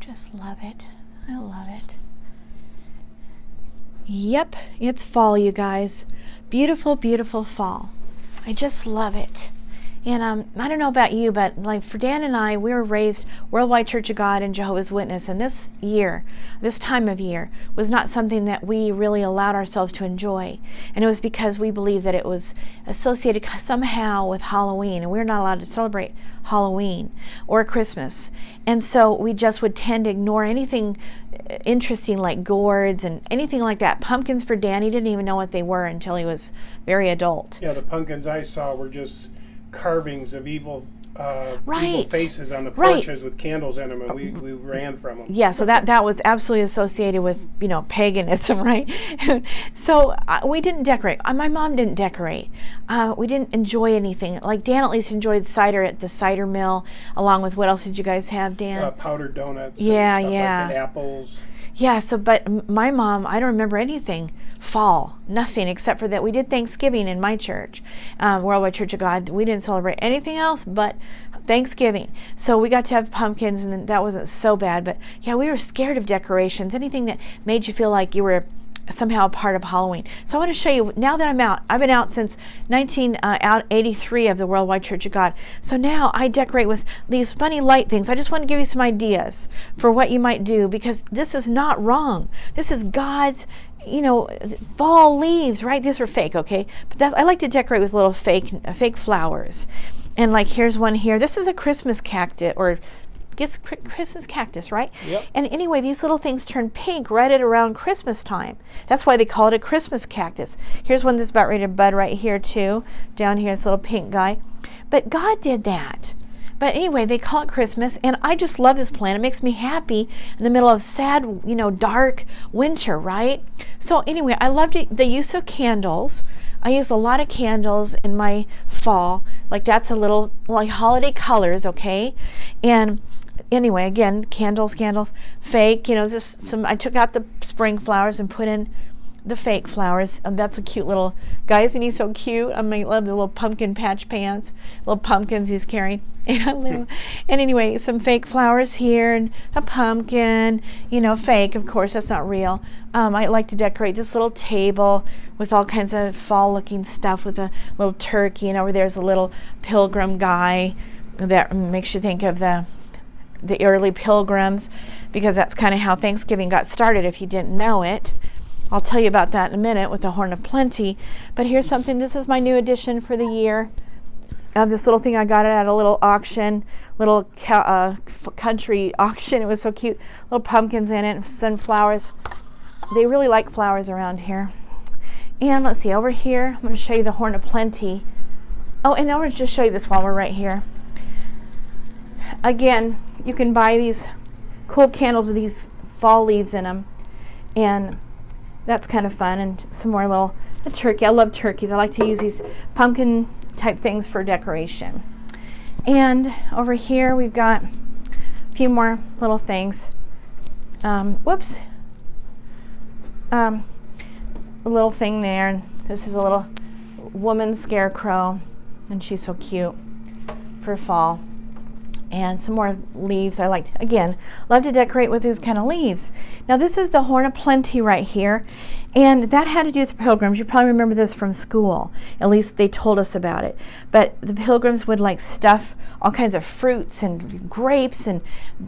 Just love it. I love it. Yep, it's fall, you guys. Beautiful, beautiful fall. I just love it. And I don't know about you, but like for Dan and I, we were raised Worldwide Church of God and Jehovah's Witness. And this year, this time of year, was not something that we really allowed ourselves to enjoy. And it was because we believed that it was associated somehow with Halloween. And we're not allowed to celebrate Halloween or Christmas. And so we just would tend to ignore anything interesting like gourds and anything like that. Pumpkins for Dan, he didn't even know what they were until he was very adult. Yeah, the pumpkins I saw were just carvings of evil faces on the Right. porches with candles in them, and we ran from them. Yeah, so that was absolutely associated with, paganism, right? So we didn't decorate. My mom didn't decorate. We didn't enjoy anything. Like Dan at least enjoyed cider at the cider mill, along with, what else did you guys have, Dan? Powdered donuts. Yeah, and stuff yeah. like that, apples. Yeah, but my mom, I don't remember anything. Fall, nothing except for that we did Thanksgiving in my church, Worldwide Church of God. We didn't celebrate anything else but Thanksgiving. So we got to have pumpkins, and that wasn't so bad. But yeah, we were scared of decorations, anything that made you feel like you were somehow a part of Halloween. So I want to show you, now that I'm out, I've been out since 1983 of the Worldwide Church of God. So now I decorate with these funny light things. I just want to give you some ideas for what you might do, because this is not wrong. This is God's, fall leaves, right? These are fake, okay? But I like to decorate with little fake flowers. And like here's one here. This is a Christmas cactus, or gets Christmas cactus, right? Yep. And anyway, these little things turn pink right at around Christmas time. That's why they call it a Christmas cactus. Here's one that's about ready to bud right here too. Down here, this little pink guy. But God did that. But anyway, they call it Christmas, and I just love this plant. It makes me happy in the middle of sad, dark winter, right? So anyway, I loved the use of candles. I use a lot of candles in my fall. Like that's a little like holiday colors, okay? And anyway, again, candles, fake, just some, I took out the spring flowers and put in the fake flowers. And that's a cute little guy. Isn't he so cute? I love the little pumpkin patch pants, little pumpkins he's carrying. And anyway, some fake flowers here and a pumpkin, fake, of course, that's not real. I like to decorate this little table with all kinds of fall looking stuff with a little turkey, and over there's a little pilgrim guy that makes you think of the early pilgrims, because that's kind of how Thanksgiving got started if you didn't know it. I'll tell you about that in a minute with the Horn of Plenty. But here's something, this is my new addition for the year. This little thing, I got it at a little auction, little country auction. It was so cute. Little pumpkins in it, sunflowers. They really like flowers around here. And let's see, over here, I'm going to show you the Horn of Plenty. Oh, and I'm going to just show you this while we're right here. Again, you can buy these cool candles with these fall leaves in them. And that's kind of fun. And some more a turkey. I love turkeys. I like to use these pumpkin type things for decoration. And over here we've got a few more little things. A little thing there. And this is a little woman scarecrow, and she's so cute for fall. And some more leaves. I love to decorate with these kind of leaves. Now this is the Horn of Plenty right here, and that had to do with the pilgrims. You probably remember this from school. At least they told us about it. But the pilgrims would stuff all kinds of fruits and grapes and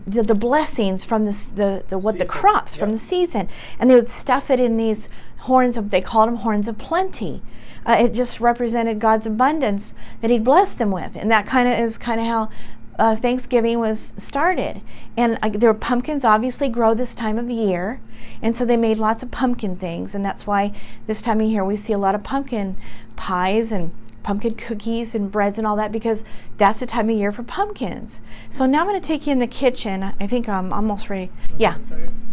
the blessings from the crops from the season, and they would stuff it in these horns they called them horns of plenty. It just represented God's abundance that He'd blessed them with, and that is how Thanksgiving was started. And there were pumpkins obviously grow this time of year, and so they made lots of pumpkin things, and that's why this time of year we see a lot of pumpkin pies and pumpkin cookies and breads and all that, because that's the time of year for pumpkins. So now I'm going to take you in the kitchen. I think I'm almost ready. Yeah.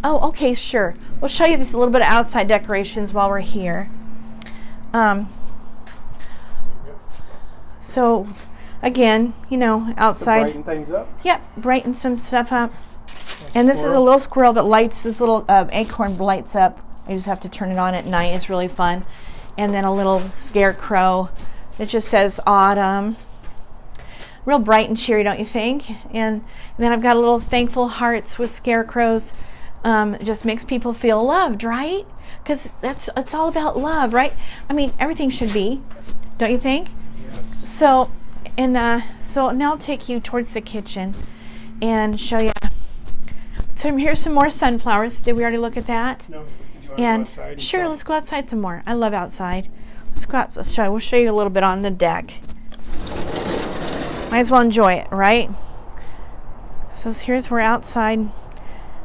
Oh, okay, sure. We'll show you a little bit of outside decorations while we're here. So again, outside. Brighten things up. Yep, brighten some stuff up. And this is a little squirrel that lights, this little acorn lights up. I just have to turn it on at night. It's really fun. And then a little scarecrow that just says autumn. real bright and cheery, don't you think? And then I've got a little thankful hearts with scarecrows. It just makes people feel loved, right? Because it's all about love, right? I mean, everything should be, don't you think? Yes. So now I'll take you towards the kitchen and show you. So here's some more sunflowers. Did we already look at that? No. And sure, let's go outside some more. I love outside. Let's go outside. We'll show you a little bit on the deck. Might as well enjoy it, right? So here's where outside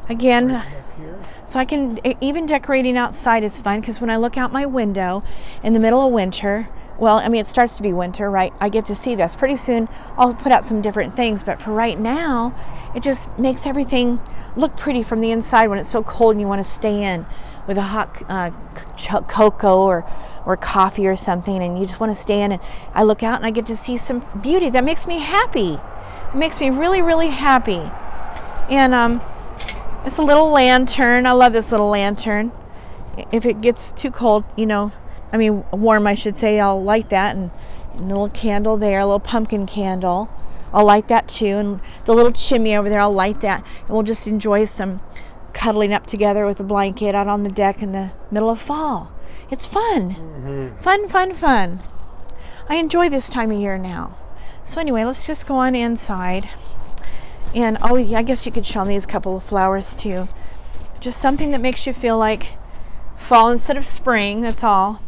again. Right here. So I can, even decorating outside is fun, because when I look out my window in the middle of winter, well, I mean, it starts to be winter, right? I get to see this. Pretty soon I'll put out some different things, but for right now, it just makes everything look pretty from the inside when it's so cold and you want to stay in with a hot cocoa or coffee or something, and you just want to stay in, and I look out and I get to see some beauty. That makes me happy. It makes me really, really happy. And it's a little lantern. I love this little lantern. If it gets too cold, warm, I should say, I'll light that, and a little candle there, a little pumpkin candle. I'll light that too, and the little chimney over there, I'll light that, and we'll just enjoy some cuddling up together with a blanket out on the deck in the middle of fall. It's fun. Mm-hmm. Fun. I enjoy this time of year now. So anyway, let's just go on inside. And I guess you could show me these couple of flowers too. Just something that makes you feel like fall instead of spring, that's all.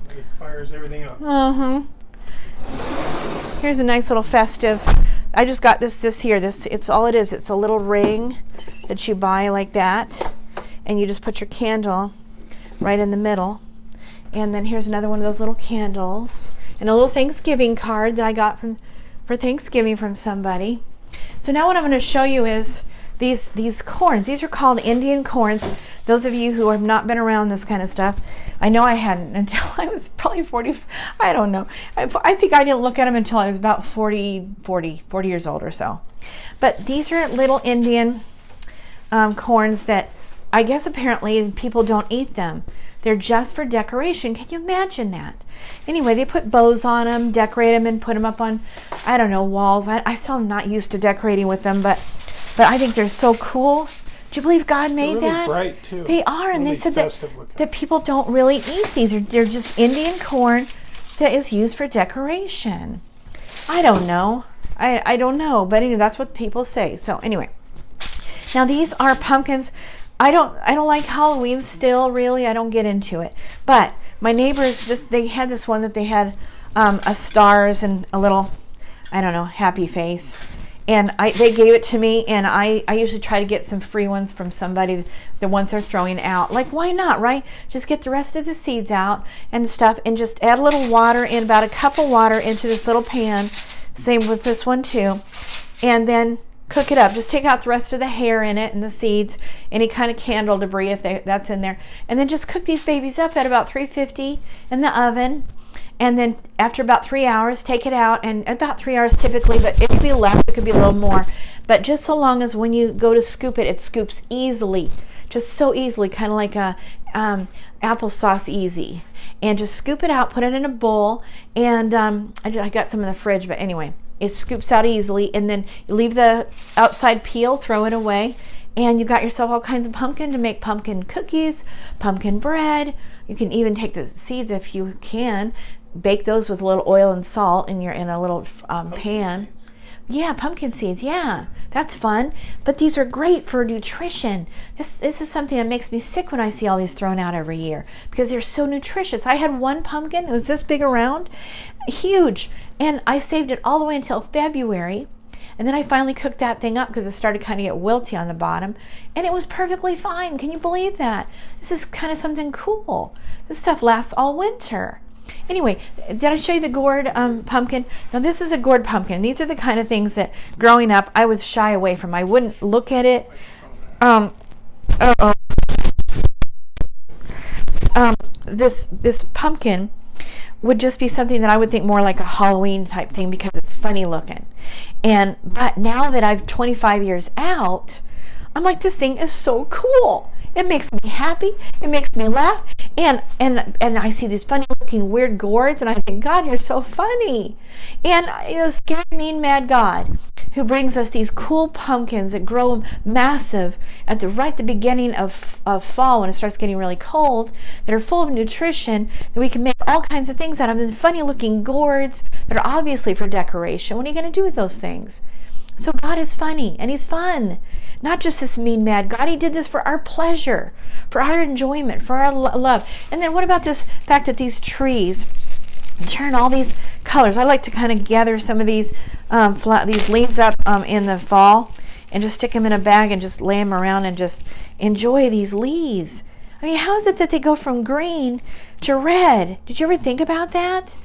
It fires everything up. Here's a nice little festive. I just got this here. It's all it is. It's a little ring that you buy like that, and you just put your candle right in the middle. And then here's another one of those little candles, and a little Thanksgiving card that I got for Thanksgiving from somebody. So now what I'm going to show you is these corns. These are called Indian corns. Those of you who have not been around this kind of stuff, I know I hadn't until I was probably 40. I don't know. I think I didn't look at them until I was about 40 years old or so. But these are little Indian corns that I guess apparently people don't eat them. They're just for decoration. Can you imagine that? Anyway, they put bows on them, decorate them, and put them up on, I don't know, walls. I still am not used to decorating with them, but I think they're so cool. Do you believe God made really that? Bright too. They are, and really they said that people don't really eat these. They're just Indian corn that is used for decoration. I don't know. I don't know, but anyway, that's what people say. So anyway, now these are pumpkins. I don't like Halloween still, really. I don't get into it. But my neighbors, they had this one that they had a stars and a little, I don't know, happy face. And they gave it to me, and I usually try to get some free ones from somebody, the ones they're throwing out. Like, why not, right? Just get the rest of the seeds out and stuff, and just add a little water in, about a cup of water into this little pan. Same with this one too. And then cook it up. Just take out the rest of the hair in it and the seeds, any kind of candle debris if that's in there. And then just cook these babies up at about 350 in the oven. And then after about 3 hours, take it out, and about 3 hours typically, but it could be less, it could be a little more. But just so long as when you go to scoop it, it scoops easily, just so easily, kind of like a applesauce easy. And just scoop it out, put it in a bowl, and I got some in the fridge, but anyway, it scoops out easily. And then you leave the outside peel, throw it away, and you got yourself all kinds of pumpkin to make pumpkin cookies, pumpkin bread. You can even take the seeds if you can. Bake those with a little oil and salt in a little pan. Seeds. Yeah, pumpkin seeds. Yeah, that's fun. But these are great for nutrition. This is something that makes me sick when I see all these thrown out every year, because they're so nutritious. I had one pumpkin. It was this big around, huge, and I saved it all the way until February. And then I finally cooked that thing up because it started kind of get wilty on the bottom, and it was perfectly fine. Can you believe that? This is kind of something cool. This stuff lasts all winter. Anyway, did I show you the gourd pumpkin? Now this is a gourd pumpkin. These are the kind of things that growing up I would shy away from. I wouldn't look at it. This pumpkin would just be something that I would think more like a Halloween type thing because it's funny looking. But now that I've 25 years out, I'm like, this thing is so cool. It makes me happy. It makes me laugh. And I see these funny looking weird gourds, and I think, God, you're so funny. And scary, mean, mad God who brings us these cool pumpkins that grow massive at the beginning of fall when it starts getting really cold, that are full of nutrition, that we can make all kinds of things out of, and funny looking gourds that are obviously for decoration. What are you going to do with those things? So God is funny, and he's fun. Not just this mean, mad God. He did this for our pleasure, for our enjoyment, for our love. And then what about this fact that these trees turn all these colors? I like to kind of gather some of these these leaves up in the fall and just stick them in a bag and just lay them around and just enjoy these leaves. I mean, how is it that they go from green to red? Did you ever think about that?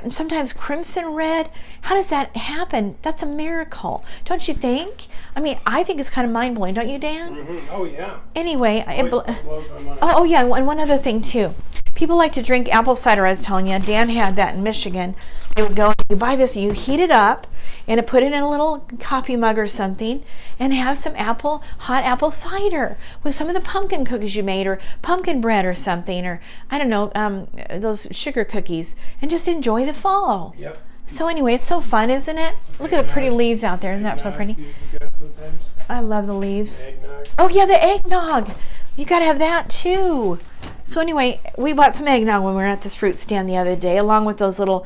Sometimes crimson red. How does that happen? That's a miracle, don't you think? I mean, I think it's kind of mind-blowing, don't you, Dan? Mm-hmm. Oh, yeah. Anyway, blows my mind. Oh, yeah, and one other thing, too. People like to drink apple cider, I was telling you. Dan had that in Michigan. They would go, you buy this, you heat it up, and put it in a little coffee mug or something, and have some hot apple cider with some of the pumpkin cookies you made, or pumpkin bread or something, or I don't know, those sugar cookies, and just enjoy the fall. Yep. So anyway, it's so fun, isn't it? Look at the pretty leaves out there. Isn't that so pretty? You got sometimes? I love the leaves. Eggnog. Oh yeah, the eggnog. You got to have that too. So anyway, we bought some eggnog when we were at this fruit stand the other day, along with those little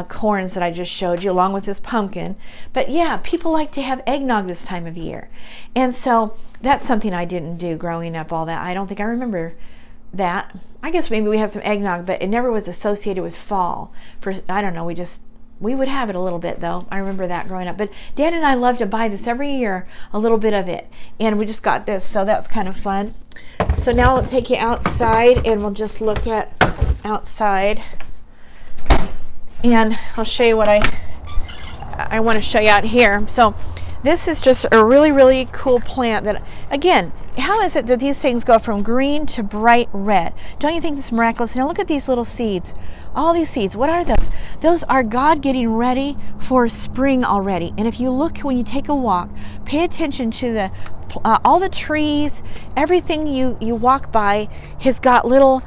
corns that I just showed you, along with this pumpkin. But yeah, people like to have eggnog this time of year. And so that's something I didn't do growing up, all that. I don't think I remember that. I guess maybe we had some eggnog, but it never was associated with fall. I don't know, we would have it a little bit, though. I remember that growing up. But Dad and I love to buy this every year, a little bit of it. And we just got this, so that's kind of fun. So now I'll take you outside, and we'll just look at outside. And I'll show you what I want to show you out here. So this is just a really, really cool plant that, again, how is it that these things go from green to bright red? Don't you think this is miraculous? Now look at these little seeds. All these seeds, what are those? Those are God getting ready for spring already. And if you look when you take a walk, pay attention to all the trees, everything you walk by has got little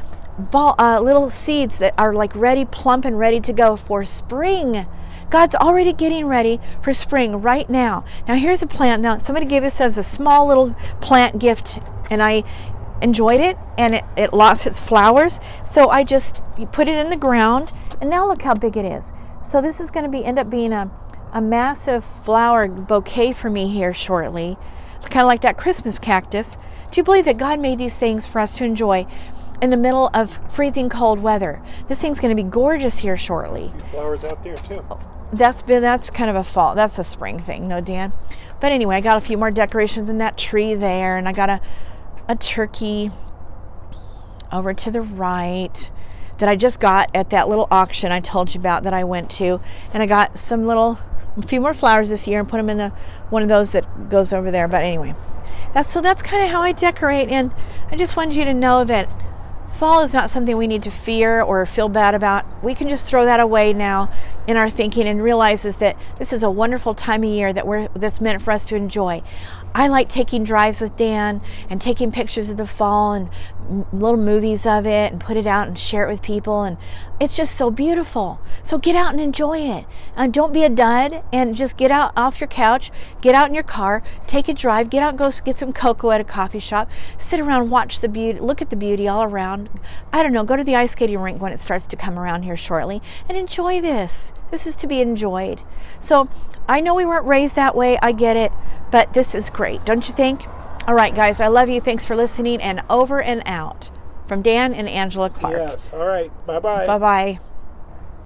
seeds that are like ready, plump and ready to go for spring. God's already getting ready for spring right now. Now here's a plant. Now somebody gave this as a small little plant gift, and I enjoyed it, and it lost its flowers. So I just put it in the ground, and now look how big it is. So this is going to end up being a massive flower bouquet for me here shortly, kind of like that Christmas cactus. Do you believe that God made these things for us to enjoy in the middle of freezing cold weather? This thing's going to be gorgeous here shortly. Flowers out there too. That's kind of a fall. That's a spring thing, no, Dan? But anyway, I got a few more decorations in that tree there, and I got a turkey over to the right that I just got at that little auction I told you about that I went to, and I got a few more flowers this year and put them in one of those that goes over there. But anyway, that's kind of how I decorate, and I just wanted you to know that fall is not something we need to fear or feel bad about. We can just throw that away now in our thinking and realize that this is a wonderful time of year that's meant for us to enjoy. I like taking drives with Dan and taking pictures of the fall and little movies of it and put it out and share it with people, and it's just so beautiful. So get out and enjoy it, and don't be a dud, and just get out off your couch, get out in your car, take a drive, get out and go get some cocoa at a coffee shop, sit around, watch the beauty, look at the beauty all around. I don't know, go to the ice skating rink when it starts to come around here shortly and enjoy this. This is to be enjoyed. So I know we weren't raised that way, I get it, but this is great, don't you think? All right, guys, I love you. Thanks for listening, and over and out from Dan and Angela Clark. Yes, all right. Bye-bye. Bye-bye.